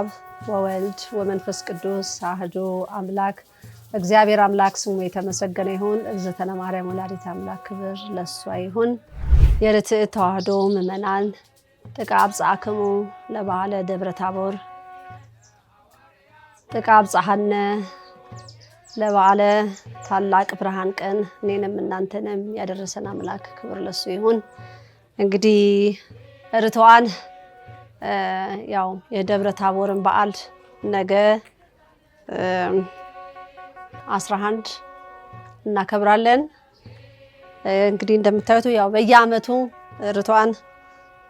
አብ ወወልድ ወመንፈስ ቅዱስ አሐዱ አምላክ እግዚአብሔር አምላክ ስሙ የተመሰገነ ይሁን። እግዝእትነ ማርያም ወላዲተ አምላክ ክብር ለእሷ ይሁን። የርትዕት ተዋሕዶ ምእመናን ጥቀ አብጽሐክሙ ለበዓለ ደብረ ታቦር ጥቀ አብጽሐነ ለበዓለ ታላቅ ብርሃን ቀን እኔንም እናንተንም ያደረሰን አምላክ ክብር ለእሱ ይሁን። እንግዲህ ርቱዓን ያው የደብረ ታቦርን በዓል ነገ 11 እናከብራለን። እንግዲህ እንደምታዩት ያው በየዓመቱ ርቱዓን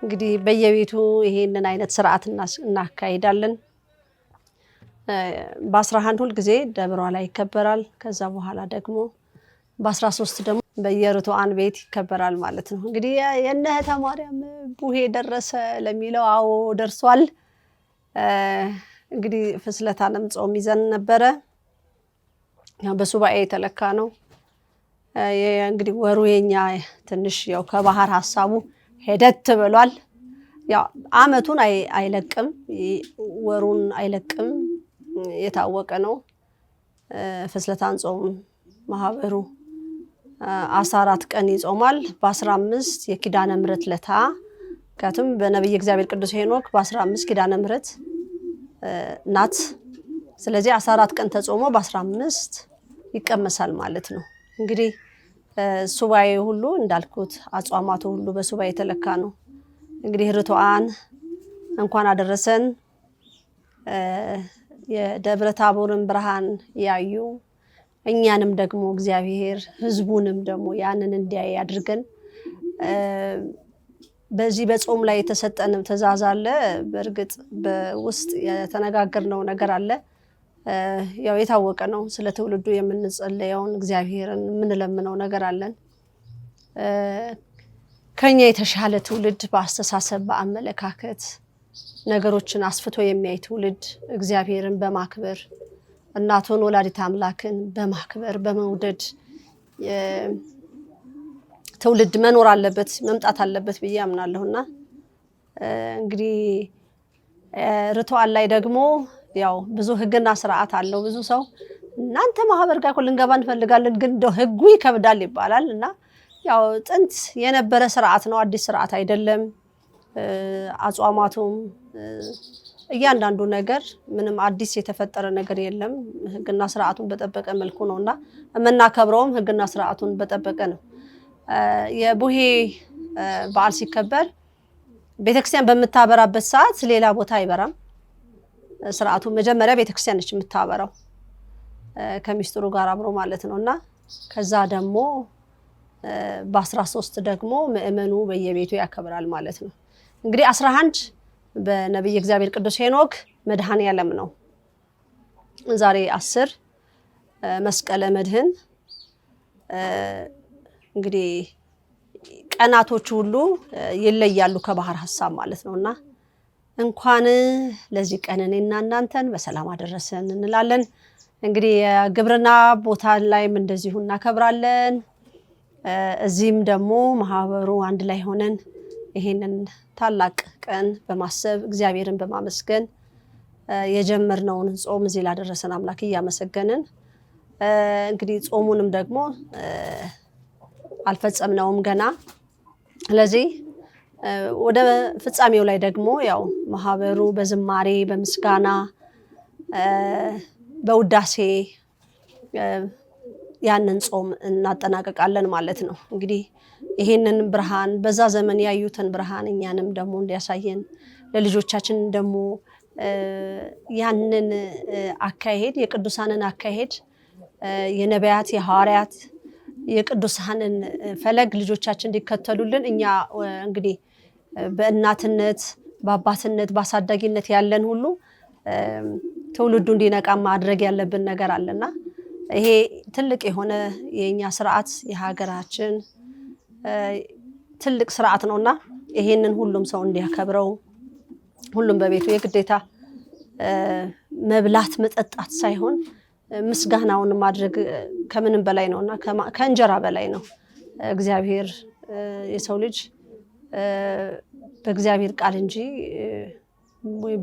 እንግዲህ በየቤቱ ይሄንን አይነት ስርዓት እናካሂዳለን። በ11 ሁል ጊዜ ደብሯ ላይ ይከበራል። ከዛ በኋላ ደግሞ በ13 ደግሞ በየርቱዓን ቤት ይከበራል ማለት ነው። እንግዲህ የእነህተ ማርያም ቡሄ ደረሰ ለሚለው አዎ ደርሷል። እንግዲህ ፍስለታንም ጾም ይዘን ነበረ። በሱባኤ የተለካ ነው። እንግዲህ ወሩ የኛ ትንሽ ያው ከባህር ሐሳቡ ሄደት ብሏል። ያው አመቱን አይለቅም፣ ወሩን አይለቅም፣ የታወቀ ነው። ፍስለታን ጾም ማህበሩ 14 ቀን ይጾማል። በ15 የኪዳነ ምሕረት ለታ ከቱም በነብይ እግዚአብሔር ቅዱስ ሄኖክ በ15 ኪዳነ ምሕረት ናት። ስለዚህ 14 ቀን ተጾሞ በ15 ይቀመሳል ማለት ነው። እንግዲህ ሱባኤ ሁሉ እንዳልኩት አጽዋማቱ ሁሉ በሱባኤ የተለካ ነው። እንግዲህ ርቱዓን እንኳን አደረሰን። የደብረ ታቦርን ብርሃን ያዩ እኛንም ደግሞ እግዚአብሔር ህዝቡንም ደግሞ ያንን እንዲያይ አድርገን በዚህ በጾም ላይ የተሰጠን ትእዛዝ አለ። በእርግጥ በውስጥ የተነጋገርነው ነገር አለ። ያው የታወቀ ነው። ስለ ትውልዱ የምንጸልየውን እግዚአብሔርን የምንለምነው ነገር አለን። ከኛ የተሻለ ትውልድ በአስተሳሰብ በአመለካከት ነገሮችን አስፍቶ የሚያይ ትውልድ እግዚአብሔርን በማክበር እናቱን ወላዲተ አምላክን በማክበር በመውደድ ትውልድ መኖር አለበት መምጣት አለበት ብዬ አምናለሁና እንግዲህ ርቱዓን ላይ ደግሞ ያው ብዙ ህግና ስርዓት አለው። ብዙ ሰው እናንተ ማህበር ጋር ልንገባ እንፈልጋለን ግን እንደው ህጉ ይከብዳል ይባላል እና ያው ጥንት የነበረ ስርዓት ነው፣ አዲስ ስርዓት አይደለም። አጽዋማቱም እያንዳንዱ ነገር ምንም አዲስ የተፈጠረ ነገር የለም። ህግና ስርዓቱን በጠበቀ መልኩ ነውና የምናከብረውም ህግና ስርዓቱን በጠበቀ ነው። የቡሄ በዓል ሲከበር ቤተክርስቲያን በምታበራበት ሰዓት ሌላ ቦታ አይበራም። ስርዓቱ መጀመሪያ ቤተክርስቲያን ነች የምታበራው ከሚስጥሩ ጋር አብሮ ማለት ነውና ከዛ ደግሞ በ13 ደግሞ ምእመኑ በየቤቱ ያከብራል ማለት ነው። እንግዲህ 11 በነብይ እግዚአብሔር ቅዱስ ሄኖክ መድኃኔዓለም ነው። ዛሬ 10 መስቀለ መድህን። እንግዲህ ቀናቶቹ ሁሉ ይለያሉ ከባህር ሐሳብ ማለት ነውና እንኳን ለዚህ ቀን እኔና እናንተን በሰላም አደረሰን እንላለን። እንግዲህ የግብርና ቦታ ላይም እንደዚሁ እናከብራለን። እዚህም ደግሞ ማህበሩ አንድ ላይ ሆነን ይሄንን ታላቅ ቀን በማሰብ እግዚአብሔርን በማመስገን የጀመርነውን ጾም እዚህ ላደረሰን አምላክ እያመሰገንን እንግዲህ ጾሙንም ደግሞ አልፈጸምነውም ገና። ስለዚህ ወደ ፍጻሜው ላይ ደግሞ ያው ማህበሩ በዝማሬ በምስጋና በውዳሴ ያንን ጾም እናጠናቀቃለን ማለት ነው። እንግዲህ ይሄንን ብርሃን በዛ ዘመን ያዩትን ብርሃን እኛንም ደግሞ እንዲያሳየን ለልጆቻችን ደግሞ ያንን አካሄድ የቅዱሳንን አካሄድ የነቢያት የሐዋርያት የቅዱሳንን ፈለግ ልጆቻችን እንዲከተሉልን እኛ እንግዲህ በእናትነት በአባትነት በአሳዳጊነት ያለን ሁሉ ትውልዱ እንዲነቃ ማድረግ ያለብን ነገር አለና ይሄ ትልቅ የሆነ የኛ ስርዓት የሀገራችን ትልቅ ስርዓት ነውና ይሄንን ሁሉም ሰው እንዲያከብረው ሁሉም በቤቱ የግዴታ መብላት መጠጣት ሳይሆን ምስጋናውን ማድረግ ከምንም በላይ ነውና ከእንጀራ በላይ ነው። እግዚአብሔር የሰው ልጅ በእግዚአብሔር ቃል እንጂ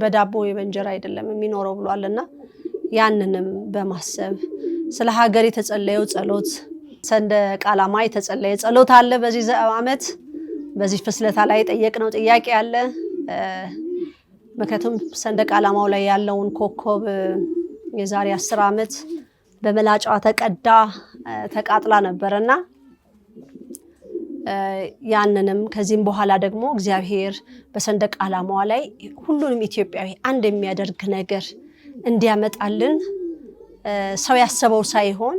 በዳቦ በእንጀራ አይደለም የሚኖረው ብሏልና ያንንም በማሰብ ስለ ሀገር የተጸለየው ጸሎት ሰንደቅ ዓላማ የተጸለየ ጸሎት አለ። በዚህ ዓመት በዚህ ፍስለታ ላይ ጠየቅነው ጥያቄ አለ። ምክንያቱም ሰንደቅ ዓላማው ላይ ያለውን ኮከብ የዛሬ 10 ዓመት በመላጫዋ ተቀዳ ተቃጥላ ነበርና ያንንም ከዚህም በኋላ ደግሞ እግዚአብሔር በሰንደቅ ዓላማዋ ላይ ሁሉንም ኢትዮጵያዊ አንድ የሚያደርግ ነገር እንዲያመጣልን ሰው ያሰበው ሳይሆን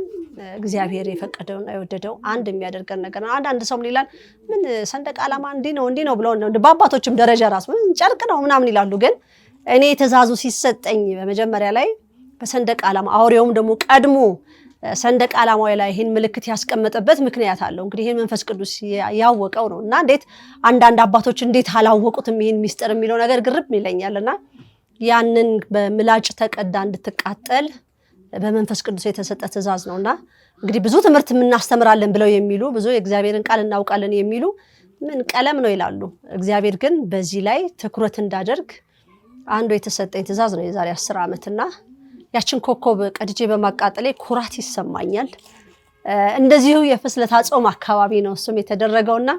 እግዚአብሔር የፈቀደውና የወደደው አንድ የሚያደርገን ነገር ነው። አንድ ሰው ምን ይላል? ምን ሰንደቅ ዓላማ እንዲህ ነው ብለው በአባቶችም ደረጃ ራስ ምን ጨርቅ ነው ምናምን ይላሉ። ግን እኔ ትእዛዙ ሲሰጠኝ በመጀመሪያ ላይ በሰንደቅ ዓላማ አውሬውም ደግሞ ቀድሞ ሰንደቅ ዓላማው ላይ ይሄን ምልክት ያስቀመጠበት ምክንያት አለው። እንግዲህ ይሄን መንፈስ ቅዱስ ያወቀው ነውና እንዴት አንዳንድ አባቶች እንዴት አላወቁትም ይሄን ሚስጥር የሚለው ነገር ግርም ይለኛልና ያንን በምላጭ ተቀዳ እንድትቃጠል በመንፈስ ቅዱስ የተሰጠ ትእዛዝ ነውና እንግዲህ ብዙ ትምህርት እናስተምራለን ብለው የሚሉ ብዙ የእግዚአብሔርን ቃል እናውቃለን የሚሉ ምን ቀለም ነው ይላሉ። እግዚአብሔር ግን በዚህ ላይ ትኩረት እንዳደርግ አንዱ የተሰጠኝ ትእዛዝ ነው የዛሬ 10 ዓመትና ያችን ኮከብ ቀድጄ በማቃጠሌ ኩራት ይሰማኛል። እንደዚሁ የፍስለታ ጾም አካባቢ ነው እሱም የተደረገውና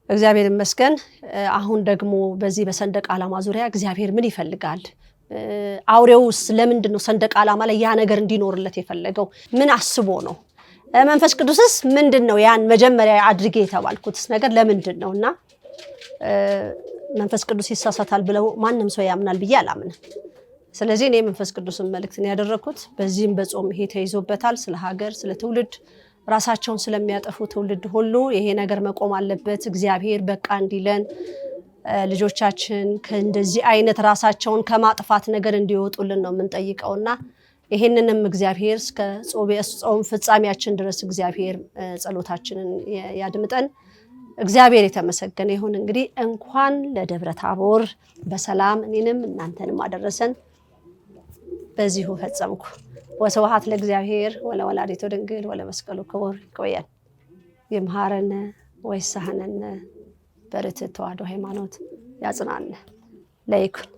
እግዚአብሔር ይመስገን። አሁን ደግሞ በዚህ በሰንደቅ ዓላማ ዙሪያ እግዚአብሔር ምን ይፈልጋል? አውሬውስ ለምንድን ነው ሰንደቅ ዓላማ ላይ ያ ነገር እንዲኖርለት የፈለገው? ምን አስቦ ነው? መንፈስ ቅዱስስ ምንድነው ያን መጀመሪያ አድርጌ የተባልኩትስ ነገር ለምንድን ነውና መንፈስ ቅዱስ ይሳሳታል ብለው ማንም ሰው ያምናል ብዬ አላምንም። ስለዚህ እኔ መንፈስ ቅዱስን መልእክትን ያደረኩት በዚህም በጾም ይሄ ተይዞበታል። ስለ ሀገር ስለ ትውልድ ራሳቸውን ስለሚያጠፉ ትውልድ ሁሉ ይሄ ነገር መቆም አለበት። እግዚአብሔር በቃ እንዲለን ልጆቻችን ከእንደዚህ አይነት ራሳቸውን ከማጥፋት ነገር እንዲወጡልን ነው የምንጠይቀውና ይሄንንም እግዚአብሔር እስከ ጾም ፍጻሜያችን ድረስ እግዚአብሔር ጸሎታችንን ያድምጠን። እግዚአብሔር የተመሰገነ ይሁን። እንግዲህ እንኳን ለደብረ ታቦር በሰላም እኔንም እናንተንም አደረሰን። በዚሁ ፈጸምኩ። ወስብሐት ለእግዚአብሔር ወለወላዲቱ ድንግል ወለመስቀሉ ክቡር። ይቆየን። ይምሃረነ ወይሳህነነ በርትዕ ተዋሕዶ ሃይማኖት ያጽናነ ለይኩን